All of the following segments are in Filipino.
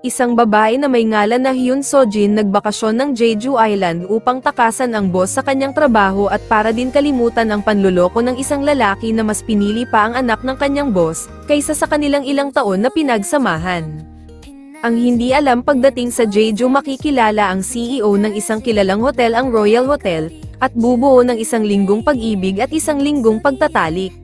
Isang babae na may ngalan na Hyun Sojin nagbakasyon ng Jeju Island upang takasan ang boss sa kanyang trabaho at para din kalimutan ang panloloko ng isang lalaki na mas pinili pa ang anak ng kanyang boss, kaysa sa kanilang ilang taon na pinagsamahan. Ang hindi alam pagdating sa Jeju, makikilala ang CEO ng isang kilalang hotel, ang Royal Hotel, at bubuo ng isang linggong pag-ibig at isang linggong pagtatalik.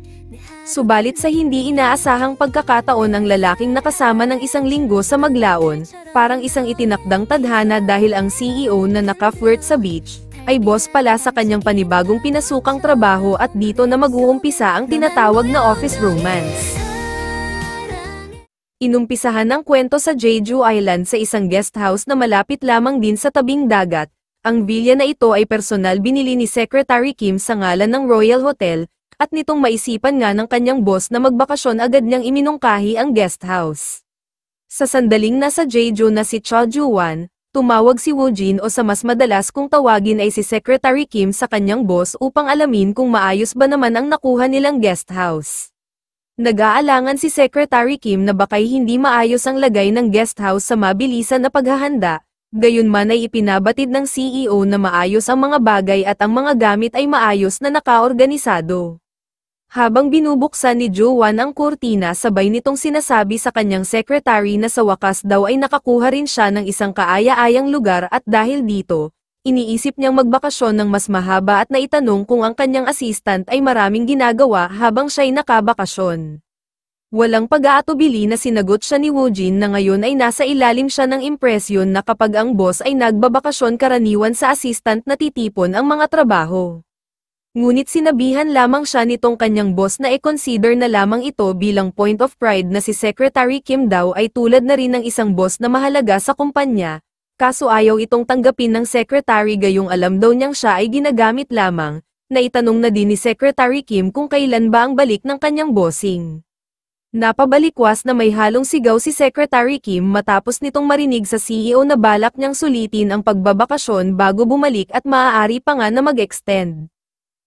Subalit sa hindi inaasahang pagkakataon, ang lalaking nakasama ng isang linggo sa maglaon, parang isang itinakdang tadhana dahil ang CEO na naka-flirt sa beach, ay boss pala sa kanyang panibagong pinasukang trabaho at dito na mag-uumpisa ang tinatawag na office romance. Inumpisahan ang kwento sa Jeju Island sa isang guest house na malapit lamang din sa tabing dagat. Ang villa na ito ay personal binili ni Secretary Kim sa ngalan ng Royal Hotel, at nitong maisipan nga ng kanyang boss na magbakasyon agad niyang iminungkahi ang guest house. Sa sandaling nasa Jeju na si Cho Ju-wan, tumawag si Woo Jin o sa mas madalas kung tawagin ay si Secretary Kim sa kanyang boss upang alamin kung maayos ba naman ang nakuha nilang guest house. Nag-aalangan si Secretary Kim na baka'y hindi maayos ang lagay ng guest house sa mabilisan na paghahanda, gayunman ay ipinabatid ng CEO na maayos ang mga bagay at ang mga gamit ay maayos na nakaorganisado. Habang binubuksan ni Jo-wan ang kurtina, sabay nitong sinasabi sa kanyang secretary na sa wakas daw ay nakakuha rin siya ng isang kaaya-ayang lugar at dahil dito, iniisip niyang magbakasyon ng mas mahaba at naitanong kung ang kanyang assistant ay maraming ginagawa habang siya'y nakabakasyon. Walang pag-aatubili na sinagot siya ni Woo Jin na ngayon ay nasa ilalim siya ng impresyon na kapag ang boss ay nagbabakasyon karaniwan sa assistant na titipon ang mga trabaho. Ngunit sinabihan lamang siya nitong kanyang boss na i-consider na lamang ito bilang point of pride na si Secretary Kim daw ay tulad na rin ng isang boss na mahalaga sa kumpanya, kaso ayaw itong tanggapin ng secretary gayong alam daw niyang siya ay ginagamit lamang. Naitanong na din ni Secretary Kim kung kailan ba ang balik ng kanyang bossing. Napabalikwas na may halong sigaw si Secretary Kim matapos nitong marinig sa CEO na balak niyang sulitin ang pagbabakasyon bago bumalik at maaari pa nga na mag-extend.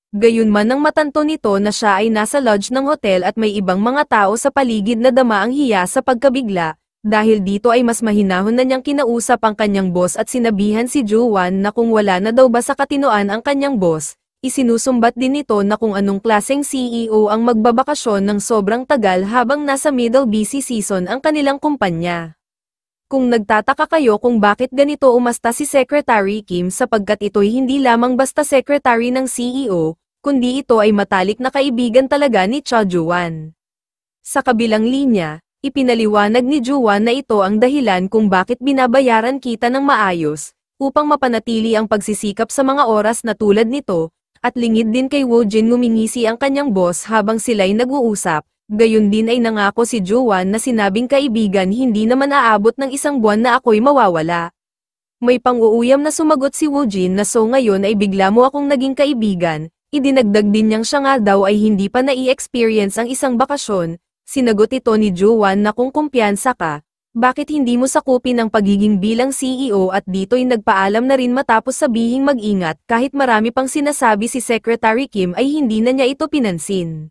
Gayunman nang matanto nito na siya ay nasa lodge ng hotel at may ibang mga tao sa paligid na dama ang hiya sa pagkabigla, dahil dito ay mas mahinahon na niyang kinausap ang kanyang boss at sinabihan si Jo-wan na kung wala na daw ba sa katinoan ang kanyang boss, isinusumbat din nito na kung anong klaseng CEO ang magbabakasyon ng sobrang tagal habang nasa middle busy season ang kanilang kumpanya. Kung nagtataka kayo kung bakit ganito umasta si Secretary Kim sapagkat ito'y hindi lamang basta secretary ng CEO, kundi ito ay matalik na kaibigan talaga ni Cho Ju-wan. Sa kabilang linya, ipinaliwanag ni Ju-wan na ito ang dahilan kung bakit binabayaran kita ng maayos, upang mapanatili ang pagsisikap sa mga oras na tulad nito, at lingid din kay Woo Jin ngumingisi ang kanyang boss habang sila'y nag-uusap. Gayon din ay nangako si Jo-wan na sinabing kaibigan hindi naman aabot ng isang buwan na ako'y mawawala. May pang-uuyam na sumagot si Woo Jin na so ngayon ay bigla mo akong naging kaibigan, idinagdag din niyang siya nga daw ay hindi pa nai-experience ang isang bakasyon. Sinagot ito ni Jo-wan na kung kumpiyansa ka, bakit hindi mo sakupin ang pagiging bilang CEO at dito'y nagpaalam na rin matapos sabihing mag-ingat kahit marami pang sinasabi si Secretary Kim ay hindi na niya ito pinansin.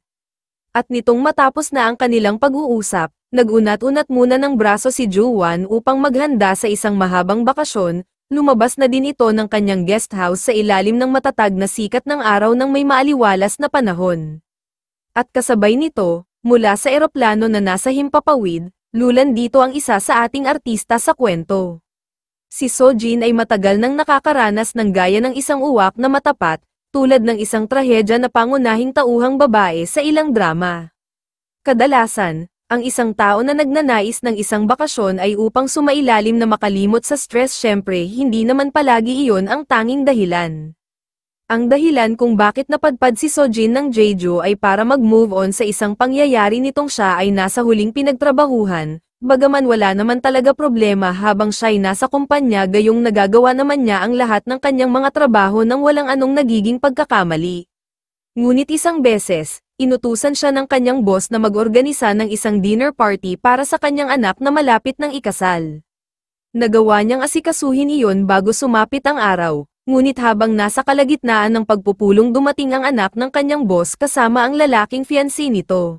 At nitong matapos na ang kanilang pag-uusap, nag-unat-unat muna ng braso si Jo-wan upang maghanda sa isang mahabang bakasyon, lumabas na din ito ng kanyang guest house sa ilalim ng matatag na sikat ng araw ng may maaliwalas na panahon. At kasabay nito, mula sa eroplano na nasa himpapawid, lulan dito ang isa sa ating artista sa kwento. Si Sojin ay matagal nang nakakaranas ng gaya ng isang uwak na matapat, tulad ng isang trahedya na pangunahing tauhang babae sa ilang drama. Kadalasan, ang isang tao na nagnanais ng isang bakasyon ay upang sumailalim na makalimot sa stress, syempre hindi naman palagi iyon ang tanging dahilan. Ang dahilan kung bakit napadpad si Sojin ng Jeju ay para mag-move on sa isang pangyayari nitong siya ay nasa huling pinagtrabahuhan, bagaman wala naman talaga problema habang siya'y nasa kumpanya gayong nagagawa naman niya ang lahat ng kanyang mga trabaho nang walang anong nagiging pagkakamali. Ngunit isang beses, inutusan siya ng kanyang boss na mag-organisa ng isang dinner party para sa kanyang anak na malapit ng ikasal. Nagawa niyang asikasuhin iyon bago sumapit ang araw, ngunit habang nasa kalagitnaan ng pagpupulong dumating ang anak ng kanyang boss kasama ang lalaking fiancé nito.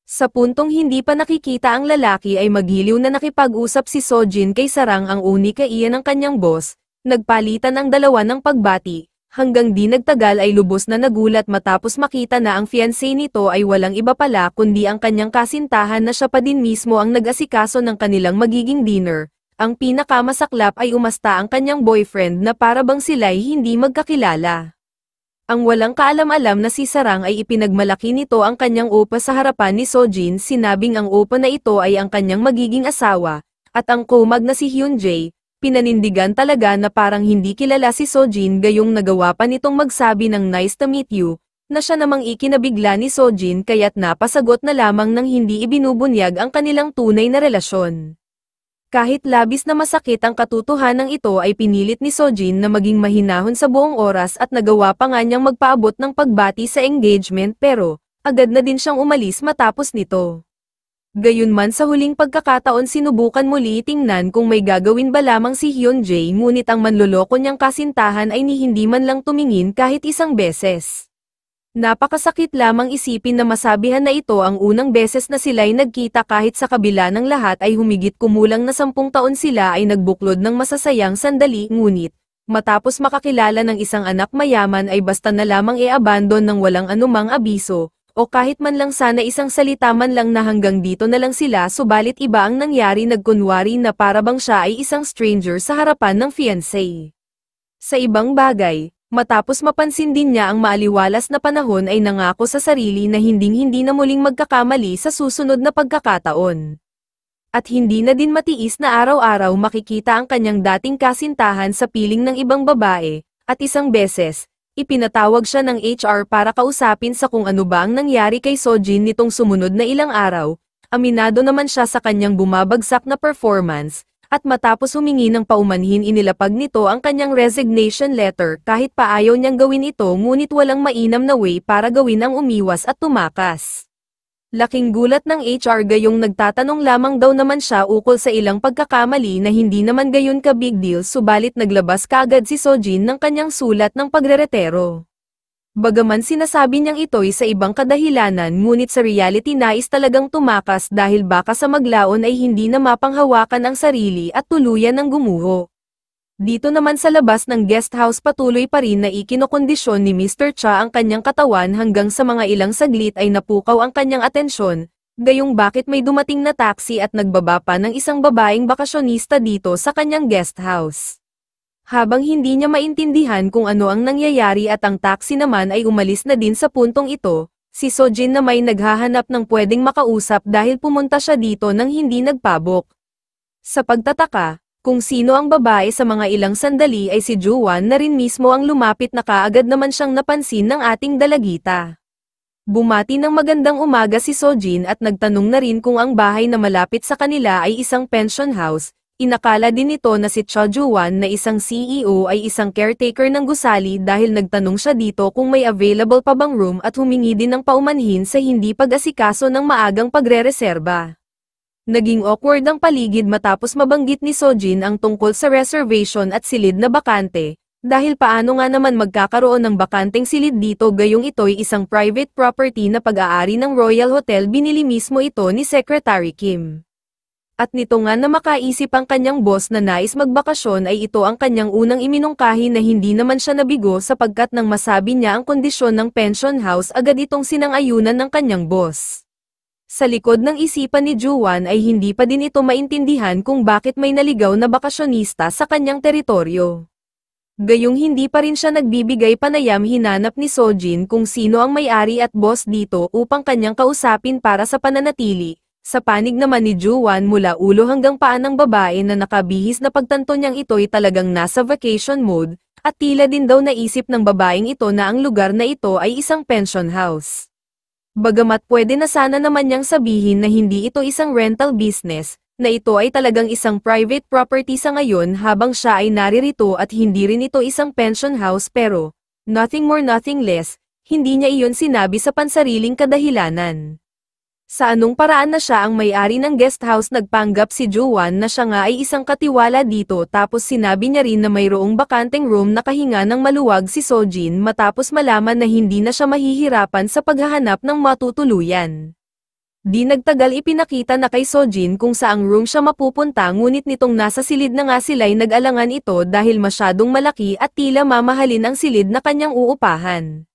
Sa puntong hindi pa nakikita ang lalaki ay maghiliw na nakipag-usap si Sojin kay Sarang ang unika iyan ng kanyang boss, nagpalitan ang dalawa ng pagbati, hanggang di nagtagal ay lubos na nagulat matapos makita na ang fiancé nito ay walang iba pala kundi ang kanyang kasintahan na siya pa din mismo ang nag-asikaso ng kanilang magiging dinner. Ang pinakamasaklap ay umasta ang kanyang boyfriend na para bang sila'y hindi magkakilala. Ang walang kaalam-alam na si Sarang ay ipinagmalaki nito ang kanyang opa sa harapan ni Sojin, sinabing ang opa na ito ay ang kanyang magiging asawa, at ang komag na si Hyunjae, pinanindigan talaga na parang hindi kilala si Sojin gayong nagawa pa nitong magsabi ng nice to meet you, na siya namang ikinabigla ni Sojin kaya't napasagot na lamang ng hindi ibinubunyag ang kanilang tunay na relasyon. Kahit labis na masakit ang katotohanan ito ay pinilit ni Sojin na maging mahinahon sa buong oras at nagawa pa nga niyang magpaabot ng pagbati sa engagement pero, agad na din siyang umalis matapos nito. Gayunman sa huling pagkakataon sinubukan muli tingnan kung may gagawin ba lamang si Hyunjae ngunit ang manloloko niyang kasintahan ay ni hindi man lang tumingin kahit isang beses. Napakasakit lamang isipin na masabihan na ito ang unang beses na sila'y nagkita kahit sa kabila ng lahat ay humigit kumulang na 10 taon sila ay nagbuklod ng masasayang sandali ngunit, matapos makakilala ng isang anak mayaman ay basta na lamang i-abandon ng walang anumang abiso, o kahit man lang sana isang salita man lang na hanggang dito na lang sila subalit iba ang nangyari nagkunwari na para bang siya ay isang stranger sa harapan ng fiancé. Sa ibang bagay, matapos mapansin din niya ang maaliwalas na panahon ay nangako sa sarili na hinding-hindi na muling magkakamali sa susunod na pagkakataon. At hindi na din matiis na araw-araw makikita ang kanyang dating kasintahan sa piling ng ibang babae, at isang beses, ipinatawag siya ng HR para kausapin sa kung ano ba ang nangyari kay Sojin nitong sumunod na ilang araw, aminado naman siya sa kanyang bumabagsak na performance. At matapos humingi ng paumanhin inilapag nito ang kanyang resignation letter kahit pa ayaw niyang gawin ito ngunit walang mainam na way para gawin ang umiwas at tumakas. Laking gulat ng HR gayong nagtatanong lamang daw naman siya ukol sa ilang pagkakamali na hindi naman gayon ka big deal subalit naglabas kaagad si Sojin ng kanyang sulat ng pagreretero. Bagaman sinasabi niyang ito'y sa ibang kadahilanan ngunit sa reality nais talagang tumakas dahil baka sa maglaon ay hindi na mapanghawakan ang sarili at tuluyan ng gumuho. Dito naman sa labas ng guest house patuloy pa rin na ikinokondisyon ni Mr. Cha ang kanyang katawan hanggang sa mga ilang saglit ay napukaw ang kanyang atensyon, gayong bakit may dumating na taxi at nagbaba pa ng isang babaeng bakasyonista dito sa kanyang guest house. Habang hindi niya maintindihan kung ano ang nangyayari at ang taxi naman ay umalis na din sa puntong ito, si Sojin na may naghahanap ng pwedeng makausap dahil pumunta siya dito nang hindi nagpabok. Sa pagtataka, kung sino ang babae sa mga ilang sandali ay si Juwan na rin mismo ang lumapit na kaagad naman siyang napansin ng ating dalagita. Bumati ng magandang umaga si Sojin at nagtanong na rin kung ang bahay na malapit sa kanila ay isang pension house. Inakala din nito na si Cha Juwan na isang CEO ay isang caretaker ng gusali dahil nagtanong siya dito kung may available pa bang room at humingi din ng paumanhin sa hindi pag-asikaso ng maagang pagre-reserba. Naging awkward ang paligid matapos mabanggit ni Sojin ang tungkol sa reservation at silid na bakante, dahil paano nga naman magkakaroon ng bakanteng silid dito gayong ito'y isang private property na pag-aari ng Royal Hotel binili mismo ito ni Secretary Kim. At nito nga na makaisip ang kanyang boss na nais magbakasyon ay ito ang kanyang unang iminungkahi na hindi naman siya nabigo sapagkat nang masabi niya ang kondisyon ng pension house agad itong sinang-ayunan ng kanyang boss. Sa likod ng isipan ni Juwan ay hindi pa din ito maintindihan kung bakit may naligaw na bakasyonista sa kanyang teritoryo. Gayong hindi pa rin siya nagbibigay panayam hinanap ni Sojin kung sino ang may-ari at boss dito upang kanyang kausapin para sa pananatili. Sa panig naman ni Juwan mula ulo hanggang paa ng babae na nakabihis na pagtanto niyang ito'y talagang nasa vacation mode, at tila din daw naisip ng babaeng ito na ang lugar na ito ay isang pension house. Bagamat pwede na sana naman niyang sabihin na hindi ito isang rental business, na ito ay talagang isang private property sa ngayon habang siya ay naririto at hindi rin ito isang pension house pero, nothing more nothing less, hindi niya iyon sinabi sa pansariling kadahilanan. Sa anong paraan na siya ang may-ari ng guest house nagpanggap si Juwan na siya nga ay isang katiwala dito tapos sinabi niya rin na mayroong bakanteng room na kahinga ng maluwag si Sojin matapos malaman na hindi na siya mahihirapan sa paghahanap ng matutuluyan. Di nagtagal ipinakita na kay Sojin kung saang room siya mapupunta ngunit nitong nasa silid na nga sila'y nag-alangan ito dahil masyadong malaki at tila mamahalin ang silid na kanyang uupahan.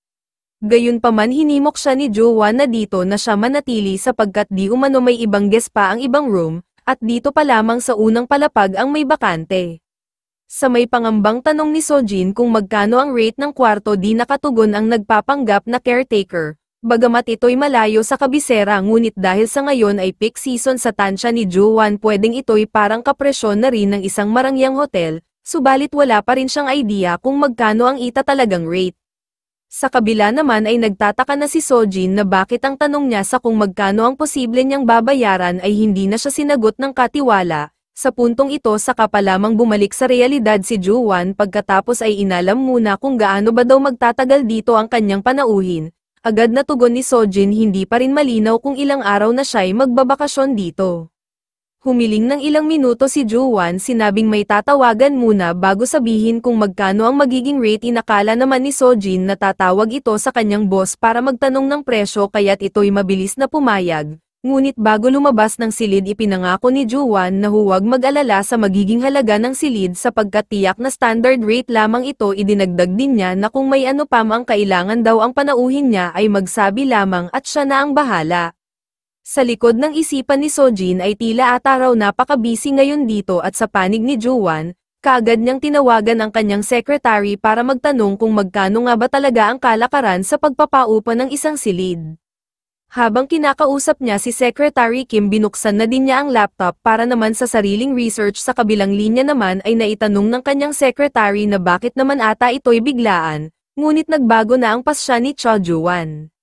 Gayunpaman hinimok siya ni Jo-won na dito na siya manatili sapagkat di umano may ibang guest pa ang ibang room, at dito pa lamang sa unang palapag ang may bakante. Sa may pangambang tanong ni Sojin kung magkano ang rate ng kwarto di nakatugon ang nagpapanggap na caretaker. Bagamat ito'y malayo sa kabisera ngunit dahil sa ngayon ay peak season sa tansya ni Jo-won pwedeng ito'y parang kapresyon na rin ng isang marangyang hotel, subalit wala pa rin siyang idea kung magkano ang ita talagang rate. Sa kabila naman ay nagtataka na si Sojin na bakit ang tanong niya sa kung magkano ang posible niyang babayaran ay hindi na siya sinagot ng katiwala. Sa puntong ito saka pa lamang bumalik sa realidad si Jo-won pagkatapos ay inalam muna kung gaano ba daw magtatagal dito ang kanyang panauhin. Agad na tugon ni Sojin hindi pa rin malinaw kung ilang araw na siya'y magbabakasyon dito. Humiling ng ilang minuto si Jo-won sinabing may tatawagan muna bago sabihin kung magkano ang magiging rate inakala naman ni Sojin na tatawag ito sa kanyang boss para magtanong ng presyo kaya't ito'y mabilis na pumayag. Ngunit bago lumabas ng silid ipinangako ni Jo-won na huwag mag-alala sa magiging halaga ng silid sapagkat tiyak na standard rate lamang ito idinagdag din niya na kung may ano pa ang kailangan daw ang panauhin niya ay magsabi lamang at siya na ang bahala. Sa likod ng isipan ni Sojin ay tila ata raw napaka-busy ngayon dito at sa panig ni Jo-won, kaagad niyang tinawagan ang kanyang secretary para magtanong kung magkano nga ba talaga ang kalakaran sa pagpapaupa ng isang silid. Habang kinakausap niya si Secretary Kim binuksan na din niya ang laptop para naman sa sariling research sa kabilang linya naman ay naitanong ng kanyang secretary na bakit naman ata ito'y biglaan, ngunit nagbago na ang pasya ni Cho Jo-won.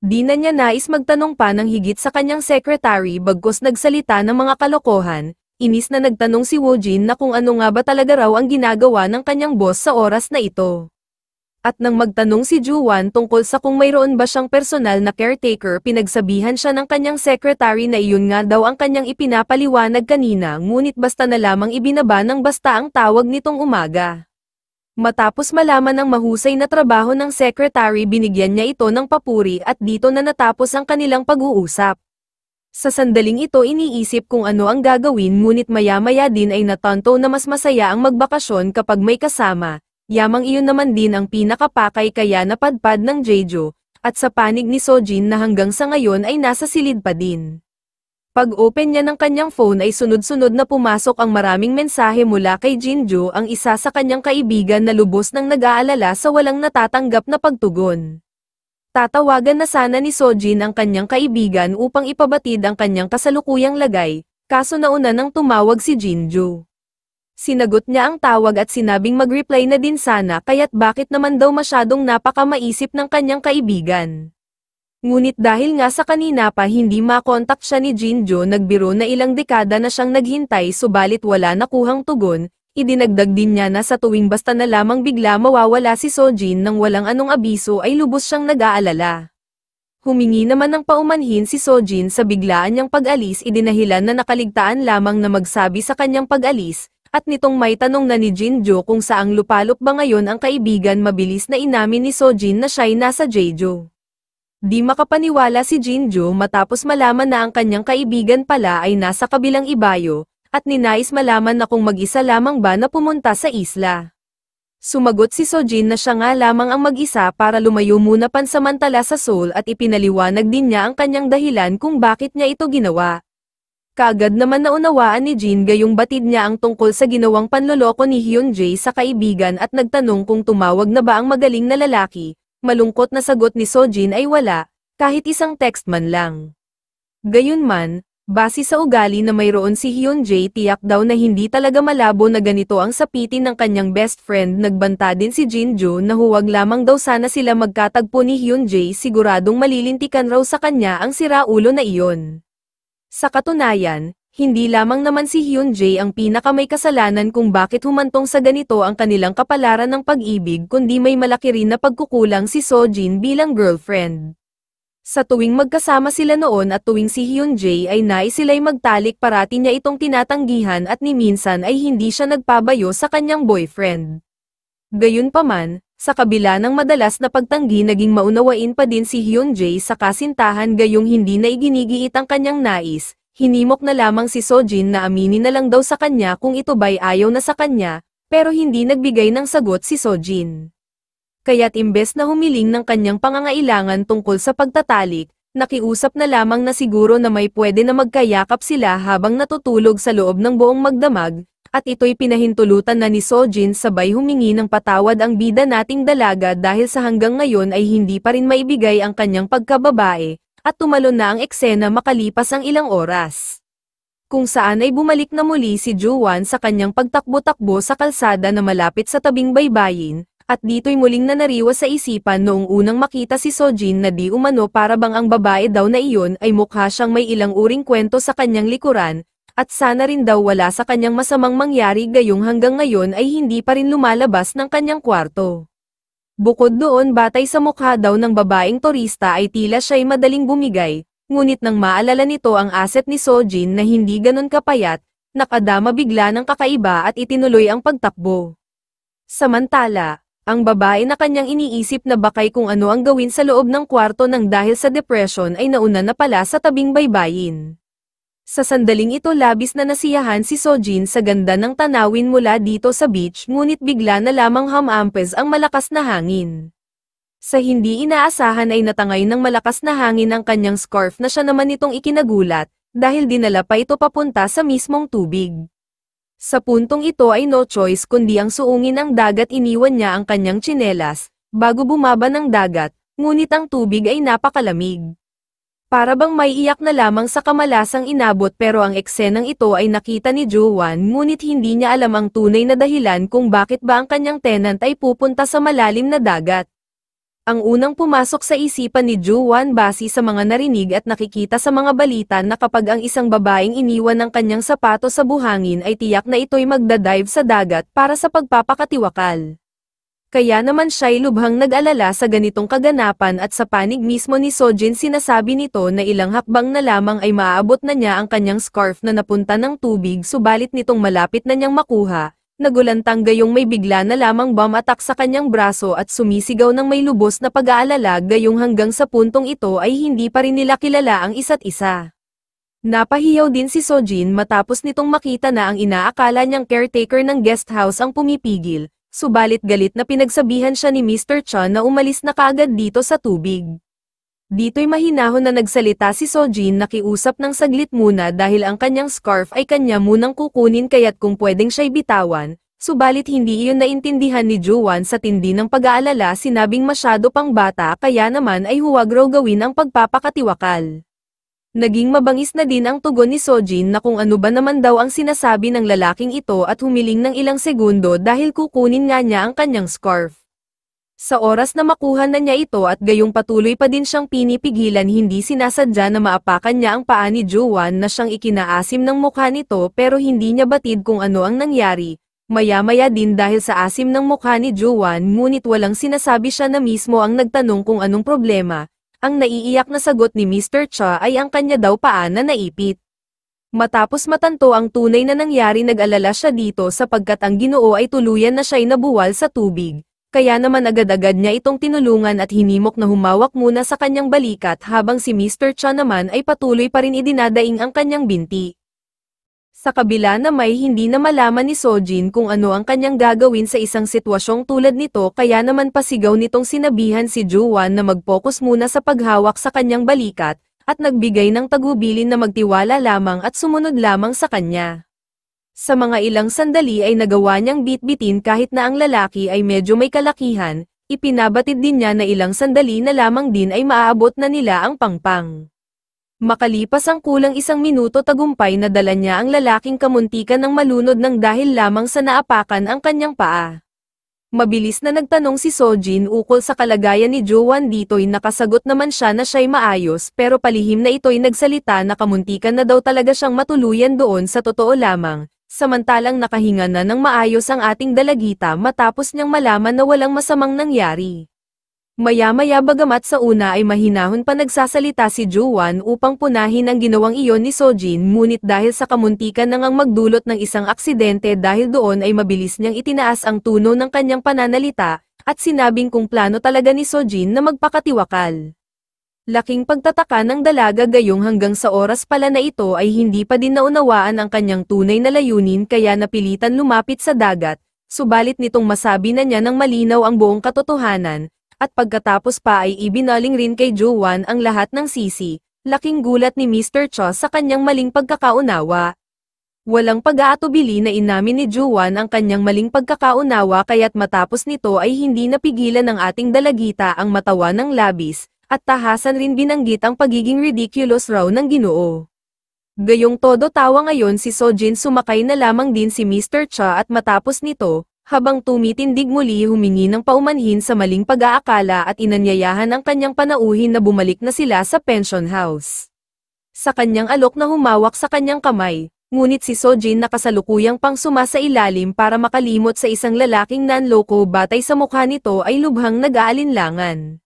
Di na niya nais magtanong pa ng higit sa kanyang secretary bagkus nagsalita ng mga kalokohan, inis na nagtanong si Woo-jin na kung ano nga ba talaga raw ang ginagawa ng kanyang boss sa oras na ito. At nang magtanong si Jo-won tungkol sa kung mayroon ba siyang personal na caretaker pinagsabihan siya ng kanyang secretary na iyon nga daw ang kanyang ipinapaliwanag kanina ngunit basta na lamang ibinaba ng basta ang tawag nitong umaga. Matapos malaman ng mahusay na trabaho ng secretary binigyan niya ito ng papuri at dito na natapos ang kanilang pag-uusap. Sa sandaling ito iniisip kung ano ang gagawin ngunit maya-maya din ay natanto na mas masaya ang magbakasyon kapag may kasama. Yamang iyon naman din ang pinakapakay kaya napadpad ng Jeju, at sa panig ni Sojin na hanggang sa ngayon ay nasa silid pa din. Pag-open niya ng kanyang phone ay sunod-sunod na pumasok ang maraming mensahe mula kay Jinju ang isa sa kanyang kaibigan na lubos nang nag-aalala sa walang natatanggap na pagtugon. Tatawagan na sana ni Sojin ang kanyang kaibigan upang ipabatid ang kanyang kasalukuyang lagay, kaso nauna nang tumawag si Jinju. Sinagot niya ang tawag at sinabing mag-reply na din sana kaya't bakit naman daw masyadong napaka-maisip ng kanyang kaibigan. Ngunit dahil nga sa kanina pa hindi makontak siya ni Jinjo nagbiro na ilang dekada na siyang naghintay subalit wala nakuhang tugon, idinagdag din niya na sa tuwing basta na lamang bigla mawawala si Sojin nang walang anong abiso ay lubos siyang nag-aalala. Humingi naman ng paumanhin si Sojin sa biglaan niyang pag-alis idinahilan na nakaligtaan lamang na magsabi sa kanyang pag-alis. At nitong may tanong na ni Jinjo kung saang lupalop ba ngayon ang kaibigan mabilis na inamin ni Sojin na siya'y nasa Jeju. Di makapaniwala si Jinjo matapos malaman na ang kanyang kaibigan pala ay nasa kabilang ibayo, at ninais malaman na kung mag-isa lamang ba na pumunta sa isla. Sumagot si Sojin na siya nga lamang ang mag-isa para lumayo muna pansamantala sa Seoul at ipinaliwanag din niya ang kanyang dahilan kung bakit niya ito ginawa. Kaagad naman naunawaan ni Jin gayong batid niya ang tungkol sa ginawang panloloko ni Hyun-jae sa kaibigan at nagtanong kung tumawag na ba ang magaling na lalaki, malungkot na sagot ni Sojin ay wala, kahit isang text man lang. Gayunman, base sa ugali na mayroon si Hyun-jae tiyak daw na hindi talaga malabo na ganito ang sapitin ng kanyang best friend nagbanta din si Jinjo na huwag lamang daw sana sila magkatagpo ni Hyun-jae siguradong malilintikan raw sa kanya ang siraulo na iyon. Sa katunayan, hindi lamang naman si Hyun-jae ang pinakamay kasalanan kung bakit humantong sa ganito ang kanilang kapalaran ng pag-ibig kundi may malaki rin na pagkukulang si Sojin bilang girlfriend. Sa tuwing magkasama sila noon at tuwing si Hyun-jae ay nais sila'y magtalik parati niya itong tinatanggihan at ni minsan ay hindi siya nagpabayo sa kanyang boyfriend. Gayunpaman, Sa kabila ng madalas na pagtanggi naging maunawain pa din si Hyun-jae sa kasintahan gayong hindi na iginigiit ang kanyang nais, hinimok na lamang si Sojin na aminin na lang daw sa kanya kung ito ba'y ayaw na sa kanya, pero hindi nagbigay ng sagot si Sojin. Kaya't imbes na humiling ng kanyang pangangailangan tungkol sa pagtatalik, nakiusap na lamang na siguro na may pwede na magkayakap sila habang natutulog sa loob ng buong magdamag, at ito'y pinahintulutan na ni Sojin sabay humingi ng patawad ang bida nating dalaga dahil sa hanggang ngayon ay hindi pa rin maibigay ang kanyang pagkababae, at tumalon na ang eksena makalipas ang ilang oras. Kung saan ay bumalik na muli si Juwan sa kanyang pagtakbo-takbo sa kalsada na malapit sa tabing baybayin, at dito'y muling nanariwa sa isipan noong unang makita si Sojin na di umano para bang ang babae daw na iyon ay mukha siyang may ilang uring kwento sa kanyang likuran, at sana rin daw wala sa kanyang masamang mangyari gayong hanggang ngayon ay hindi pa rin lumalabas ng kanyang kwarto. Bukod doon batay sa mukha daw ng babaeng turista ay tila siya'y madaling bumigay, ngunit nang maalala nito ang asset ni Sojin na hindi ganon kapayat, nakadama bigla ng kakaiba at itinuloy ang pagtakbo. Samantala, ang babae na kanyang iniisip na bakay kung ano ang gawin sa loob ng kwarto nang dahil sa depression ay nauna na pala sa tabing baybayin. Sa sandaling ito labis na nasiyahan si Sojin sa ganda ng tanawin mula dito sa beach ngunit bigla na lamang hamampes ang malakas na hangin. Sa hindi inaasahan ay natangay ng malakas na hangin ang kanyang scarf na siya naman itong ikinagulat, dahil dinala pa ito papunta sa mismong tubig. Sa puntong ito ay no choice kundi ang suungin ang dagat iniwan niya ang kanyang tsinelas, bago bumaba ng dagat, ngunit ang tubig ay napakalamig. Para bang may iyak na lamang sa kamalasang inabot pero ang eksenang ito ay nakita ni Juwan ngunit hindi niya alam ang tunay na dahilan kung bakit ba ang kanyang tenant ay pupunta sa malalim na dagat. Ang unang pumasok sa isipan ni Juwan base sa mga narinig at nakikita sa mga balita na kapag ang isang babaeng iniwan ng kanyang sapato sa buhangin ay tiyak na ito'y magdadive sa dagat para sa pagpapakatiwakal. Kaya naman siya'y lubhang nag-alala sa ganitong kaganapan at sa panig mismo ni Sojin sinasabi nito na ilang hakbang na lamang ay maaabot na niya ang kanyang scarf na napunta ng tubig subalit nitong malapit na niyang makuha, nagulantang gayong may bigla na lamang bomb attack sa kanyang braso at sumisigaw ng may lubos na pag-aalala gayong hanggang sa puntong ito ay hindi pa rin nila kilala ang isa't isa. Napahiyaw din si Sojin matapos nitong makita na ang inaakala niyang caretaker ng guest house ang pumipigil. Subalit galit na pinagsabihan siya ni Mr. Chan na umalis na kaagad dito sa tubig. Dito'y mahinahon na nagsalita si Sojin na kiusap ng saglit muna dahil ang kanyang scarf ay kanya munang kukunin kaya't kung pwedeng siya'y bitawan, subalit hindi iyon naintindihan ni Juwan sa tindi ng pag-aalala sinabing masyado pang bata kaya naman ay huwag raw gawin ang pagpapakatiwakal. Naging mabangis na din ang tugon ni Sojin na kung ano ba naman daw ang sinasabi ng lalaking ito at humiling ng ilang segundo dahil kukunin nga niya ang kanyang scarf. Sa oras na makuha na niya ito at gayong patuloy pa din siyang pinipigilan hindi sinasadya na maapakan niya ang paa ni Juwan na siyang ikinaasim ng mukha nito pero hindi niya batid kung ano ang nangyari. Maya-maya din dahil sa asim ng mukha ni Juwan ngunit walang sinasabi siya na mismo ang nagtanong kung anong problema. Ang naiiyak na sagot ni Mr. Cha ay ang kanya daw paa na naipit. Matapos matanto ang tunay na nangyari nag-alala siya dito sapagkat ang Ginoo ay tuluyan na siya'y nabuwal sa tubig, kaya naman agad-agad niya itong tinulungan at hinimok na humawak muna sa kanyang balikat habang si Mr. Cha naman ay patuloy pa rin idinadaing ang kanyang binti. Sa kabila na may hindi na malaman ni Sojin kung ano ang kanyang gagawin sa isang sitwasyong tulad nito kaya naman pasigaw nitong sinabihan si Juwan na mag-focus muna sa paghawak sa kanyang balikat, at nagbigay ng tagubilin na magtiwala lamang at sumunod lamang sa kanya. Sa mga ilang sandali ay nagawa niyang bitbitin kahit na ang lalaki ay medyo may kalakihan, ipinabatid din niya na ilang sandali na lamang din ay maaabot na nila ang pangpang. Makalipas ang kulang isang minuto tagumpay na dala niya ang lalaking kamuntikan ng malunod ng dahil lamang sa naapakan ang kanyang paa. Mabilis na nagtanong si Sojin ukol sa kalagayan ni Juwan dito'y nakasagot naman siya na siya'y maayos pero palihim na ito'y nagsalita na kamuntikan na daw talaga siyang matuluyan doon sa totoo lamang, samantalang nakahinga na ng maayos ang ating dalagita matapos niyang malaman na walang masamang nangyari. Maya-maya bagamat sa una ay mahinahon pa nagsasalita si Juwan upang punahin ang ginawang iyon ni Sojin ngunit dahil sa kamuntikan na ngang magdulot ng isang aksidente dahil doon ay mabilis niyang itinaas ang tono ng kanyang pananalita, at sinabing kung plano talaga ni Sojin na magpakatiwakal. Laking pagtataka ng dalaga gayong hanggang sa oras pala na ito ay hindi pa din naunawaan ang kanyang tunay na layunin kaya napilitan lumapit sa dagat, subalit nitong masabi na niya ng malinaw ang buong katotohanan, at pagkatapos pa ay ibinaling rin kay Joanne ang lahat ng sisi, laking gulat ni Mr. Cho sa kanyang maling pagkakaunawa. Walang pag-aatubili na inamin ni Joanne ang kanyang maling pagkakaunawa kaya't matapos nito ay hindi napigilan ng ating dalagita ang matawa ng labis, at tahasan rin binanggit ang pagiging ridiculous raw ng Ginoo. Gayong todo tawa ngayon si Sojin sumakay na lamang din si Mr. Cha at matapos nito, habang tumitindig muli humingi ng paumanhin sa maling pag-aakala at inanyayahan ang kanyang panauhin na bumalik na sila sa pension house. Sa kanyang alok na humawak sa kanyang kamay, ngunit si Sojin nakasalukuyang pang sumasa ilalim para makalimot sa isang lalaking nanloko batay sa mukha nito ay lubhang nag-aalinlangan.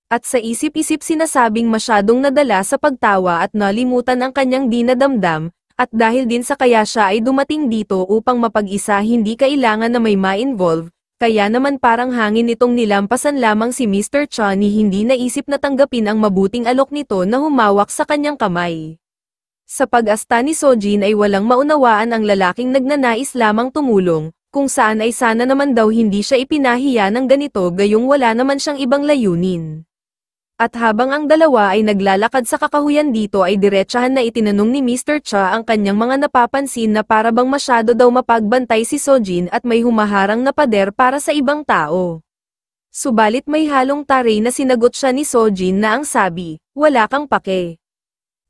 At sa isip-isip sinasabing masyadong nadala sa pagtawa at nalimutan ang kanyang dinadamdam, at dahil din sa kaya siya ay dumating dito upang mapag-isa hindi kailangan na may ma-involve, kaya naman parang hangin nitong nilampasan lamang si Mr. Cha ni hindi naisip na tanggapin ang mabuting alok nito na humawak sa kanyang kamay. Sa pag-asta ni Sojin ay walang maunawaan ang lalaking nagnanais lamang tumulong, kung saan ay sana naman daw hindi siya ipinahiya ng ganito gayong wala naman siyang ibang layunin. At habang ang dalawa ay naglalakad sa kakahuyan dito ay diretsahan na itinanong ni Mr. Cha ang kanyang mga napapansin na para bang masyado daw mapagbantay si Sojin at may humaharang na pader para sa ibang tao. Subalit may halong taray na sinagot siya ni Sojin na ang sabi, wala kang pake.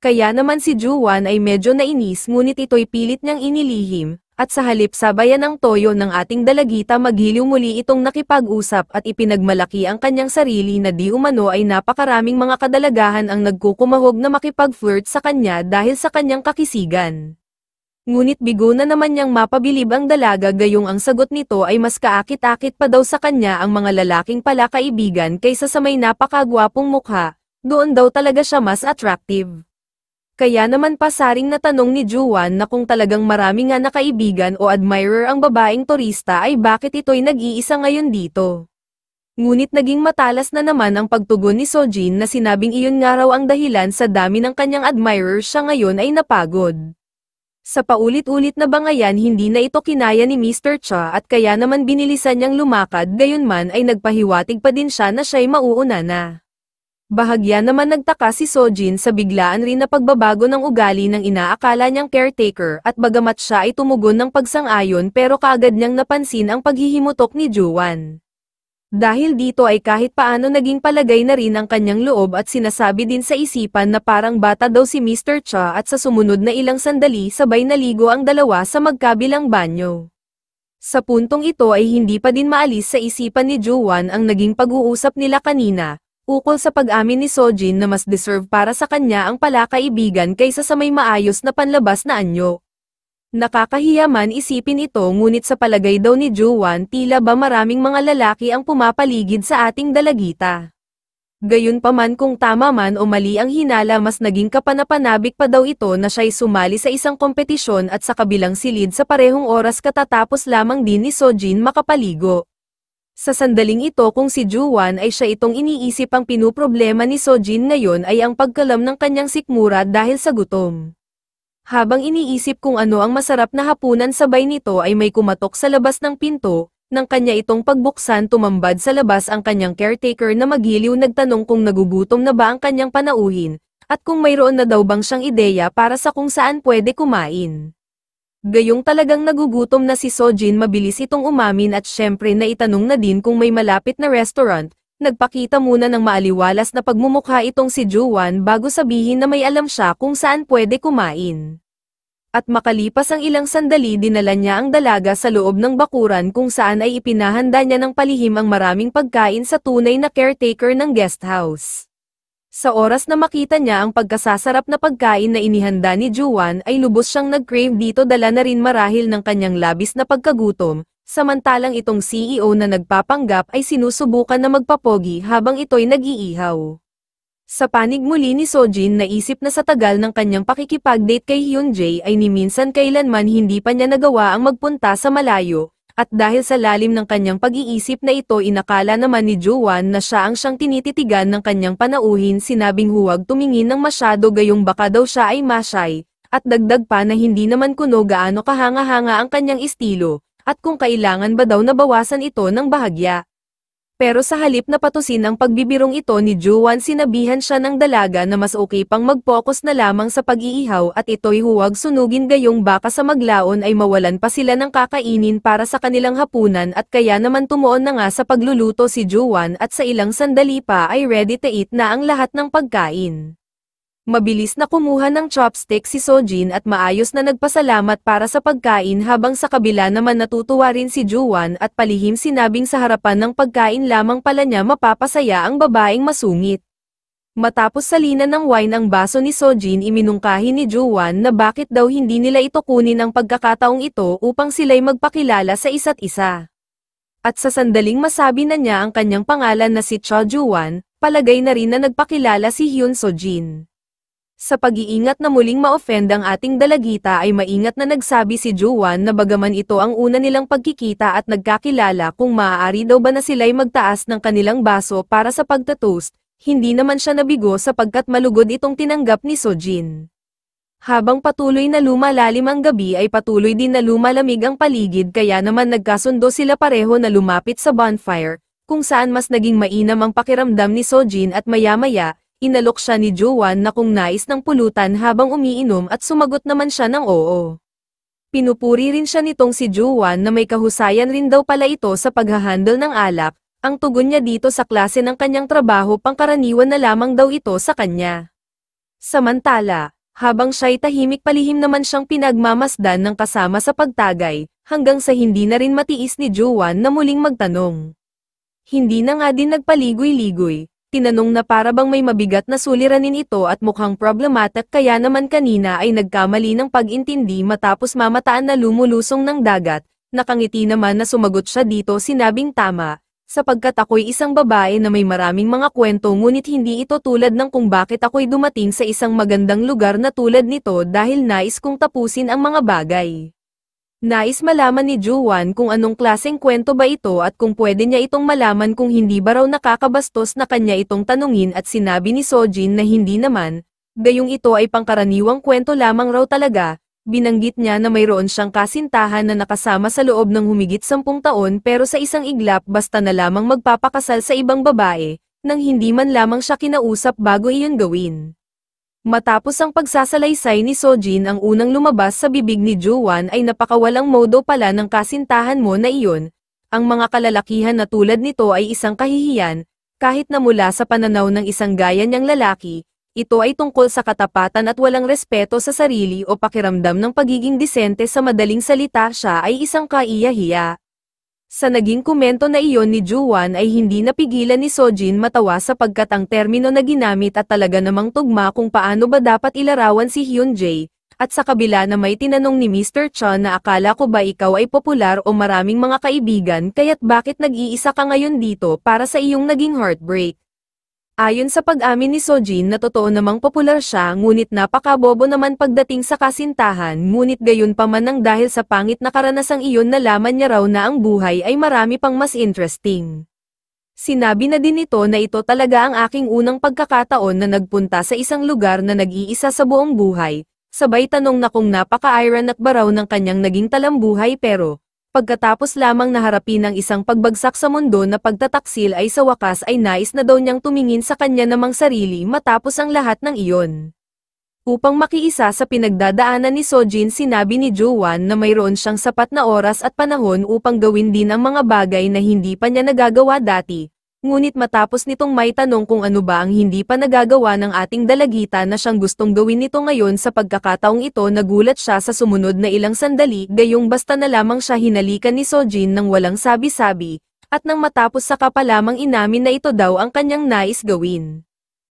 Kaya naman si Joanne ay medyo nainis ngunit ito'y pilit niyang inilihim, at sa halip sabayan ang toyo ng ating dalagita maghiliw muli itong nakipag-usap at ipinagmalaki ang kanyang sarili na di umano ay napakaraming mga kadalagahan ang nagkukumahog na makipag-flirt sa kanya dahil sa kanyang kakisigan. Ngunit bigo na naman niyang mapabilib ang dalaga gayong ang sagot nito ay mas kaakit-akit pa daw sa kanya ang mga lalaking pala kaibigan kaysa sa may napakagwapong mukha, doon daw talaga siya mas attractive. Kaya naman pasaring na tanong ni Joanne na kung talagang marami nga na kaibigan o admirer ang babaeng turista ay bakit ito'y nag-iisa ngayon dito. Ngunit naging matalas na naman ang pagtugon ni Sojin na sinabing iyon nga raw ang dahilan sa dami ng kanyang admirer siya ngayon ay napagod. Sa paulit-ulit na bangayan hindi na ito kinaya ni Mr. Cha at kaya naman binilisan niyang lumakad gayunman ay nagpahiwatig pa din siya na siya'y mauuna na. Bahagya naman nagtaka si Sojin sa biglaan rin na pagbabago ng ugali ng inaakala niyang caretaker at bagamat siya ay tumugon ng pagsang-ayon pero kaagad niyang napansin ang paghihimutok ni Joanne. Dahil dito ay kahit paano naging palagay na rin ang kanyang loob at sinasabi din sa isipan na parang bata daw si Mr. Cha at sa sumunod na ilang sandali sabay naligo ang dalawa sa magkabilang banyo. Sa puntong ito ay hindi pa din maalis sa isipan ni Joanne ang naging pag-uusap nila kanina, ukol sa pag-amin ni Sojin na mas deserve para sa kanya ang palakaibigan kaysa sa may maayos na panlabas na anyo. Nakakahiya man isipin ito ngunit sa palagay daw ni Joanne tila ba maraming mga lalaki ang pumapaligid sa ating dalagita. Gayunpaman kung tama man o mali ang hinala mas naging kapanapanabik pa daw ito na siya'y sumali sa isang kompetisyon at sa kabilang silid sa parehong oras katatapos lamang din ni Sojin makapaligo. Sa sandaling ito kung si Joanne ay siya itong iniisip ang pinuproblema ni Sojin ngayon ay ang pagkalam ng kanyang sikmura dahil sa gutom. Habang iniisip kung ano ang masarap na hapunan sabay nito ay may kumatok sa labas ng pinto, nang kanya itong pagbuksan tumambad sa labas ang kanyang caretaker na magiliw nagtanong kung nagugutom na ba ang kanyang panauhin, at kung mayroon na daw bang siyang ideya para sa kung saan pwede kumain. Gayong talagang nagugutom na si Sojin mabilis itong umamin at syempre na itanong na din kung may malapit na restaurant, nagpakita muna ng maaliwalas na pagmumukha itong si Joanne bago sabihin na may alam siya kung saan pwede kumain. At makalipas ang ilang sandali dinala niya ang dalaga sa loob ng bakuran kung saan ay ipinahanda niya ng palihim ang maraming pagkain sa tunay na caretaker ng guest house. Sa oras na makita niya ang pagkasasarap na pagkain na inihanda ni Joanne ay lubos siyang nag-crave dito dala na rin marahil ng kanyang labis na pagkagutom, samantalang itong CEO na nagpapanggap ay sinusubukan na magpapogi habang ito'y nag-iihaw. Sa panig muli ni Sojin naisip na sa tagal ng kanyang pakikipag-date kay Hyunjae ay ni minsan kailanman hindi pa niya nagawa ang magpunta sa malayo, At dahil sa lalim ng kanyang pag-iisip na ito inakala naman ni Juan na siya ang siyang tinititigan ng kanyang panauhin sinabing huwag tumingin ng masyado gayong baka daw siya ay masyay, at dagdag pa na hindi naman kuno gaano kahanga-hanga ang kanyang estilo, at kung kailangan ba daw nabawasan ito ng bahagya. Pero sa halip na patusin ang pagbibirong ito ni Juan sinabihan siya ng dalaga na mas okay pang mag-focus na lamang sa pag-iihaw at ito'y huwag sunugin gayong baka sa maglaon ay mawalan pa sila ng kakainin para sa kanilang hapunan at kaya naman tumuon na nga sa pagluluto si Juan at sa ilang sandali pa ay ready to eat na ang lahat ng pagkain. Mabilis na kumuha ng chopstick si Sojin at maayos na nagpasalamat para sa pagkain habang sa kabila naman natutuwa rin si Juan at palihim sinabing sa harapan ng pagkain lamang pala niya mapapasaya ang babaeng masungit. Matapos salinan ng wine ang baso ni Sojin iminungkahi ni Juan na bakit daw hindi nila ito kunin ang pagkakataong ito upang sila'y magpakilala sa isa't isa. At sa sandaling masabi na niya ang kanyang pangalan na si Cho Juan, palagay na rin na nagpakilala si Hyun Sojin. Sa pag-iingat na muling ma-offend ang ating dalagita ay maingat na nagsabi si Juan na bagaman ito ang una nilang pagkikita at nagkakilala kung maaari daw ba na sila'y magtaas ng kanilang baso para sa pagtatoast, hindi naman siya nabigo sapagkat malugod itong tinanggap ni Sojin. Habang patuloy na lumalalim ang gabi ay patuloy din na lumalamig ang paligid kaya naman nagkasundo sila pareho na lumapit sa bonfire, kung saan mas naging mainam ang pakiramdam ni Sojin at maya-maya, inalok siya ni Juan na kung nais ng pulutan habang umiinom at sumagot naman siya ng oo. Pinupuri rin siya nitong si Juan na may kahusayan rin daw pala ito sa paghahandle ng alak, ang tugon niya dito sa klase ng kanyang trabaho pangkaraniwan na lamang daw ito sa kanya. Samantala, habang siya'y tahimik palihim naman siyang pinagmamasdan ng kasama sa pagtagay, hanggang sa hindi na rin matiis ni Juan na muling magtanong. Hindi na nga din nagpaligoy-ligoy. Tinanong na para bang may mabigat na suliranin ito at mukhang problematic kaya naman kanina ay nagkamali ng pag-intindi matapos mamataan na lumulusong ng dagat, nakangiti naman na sumagot siya dito sinabing tama, sapagkat ako'y isang babae na may maraming mga kwento ngunit hindi ito tulad ng kung bakit ako'y dumating sa isang magandang lugar na tulad nito dahil nais kong tapusin ang mga bagay. Nais malaman ni Juan kung anong klaseng kwento ba ito at kung pwede niya itong malaman kung hindi ba raw nakakabastos na kanya itong tanungin at sinabi ni Sojin na hindi naman, gayong ito ay pangkaraniwang kwento lamang raw talaga, binanggit niya na mayroon siyang kasintahan na nakasama sa loob ng humigit 10 taon pero sa isang iglap basta na lamang magpapakasal sa ibang babae, nang hindi man lamang siya kinausap bago iyon gawin. Matapos ang pagsasalaysay ni Sojin ang unang lumabas sa bibig ni Juan ay napakawalang modo pala ng kasintahan mo na iyon, ang mga kalalakihan na tulad nito ay isang kahihiyan, kahit na mula sa pananaw ng isang gaya niyang lalaki, ito ay tungkol sa katapatan at walang respeto sa sarili o pakiramdam ng pagiging disente sa madaling salita siya ay isang kaiya-hiya. Sa naging komento na iyon ni Juan ay hindi napigilan ni Sojin matawa sapagkat ang termino na ginamit at talaga namang tugma kung paano ba dapat ilarawan si Hyunjae, at sa kabila na may tinanong ni Mr. Cho na akala ko ba ikaw ay popular o maraming mga kaibigan kaya't bakit nag-iisa ka ngayon dito para sa iyong naging heartbreak. Ayon sa pag-amin ni Sojin na totoo namang popular siya ngunit napakabobo naman pagdating sa kasintahan ngunit gayon pa man nang dahil sa pangit na karanasang iyon nalaman niya raw na ang buhay ay marami pang mas interesting. Sinabi na din ito na ito talaga ang aking unang pagkakataon na nagpunta sa isang lugar na nag-iisa sa buong buhay, sabay tanong na kung napaka-ironic ba raw ng kanyang naging talambuhay pero, pagkatapos lamang naharapin ang isang pagbagsak sa mundo na pagtataksil ay sa wakas ay nais na daw niyang tumingin sa kanya namang sarili matapos ang lahat ng iyon. Upang makiisa sa pinagdadaanan ni Sojin sinabi ni Juan na mayroon siyang sapat na oras at panahon upang gawin din ang mga bagay na hindi pa niya nagagawa dati. Ngunit matapos nitong may tanong kung ano ba ang hindi pa nagagawa ng ating dalagita na siyang gustong gawin nito ngayon sa pagkakataong ito nagulat siya sa sumunod na ilang sandali gayong basta na lamang siya hinalikan ni Sojin nang walang sabi-sabi, at nang matapos saka pa lamang inamin na ito daw ang kanyang nais gawin.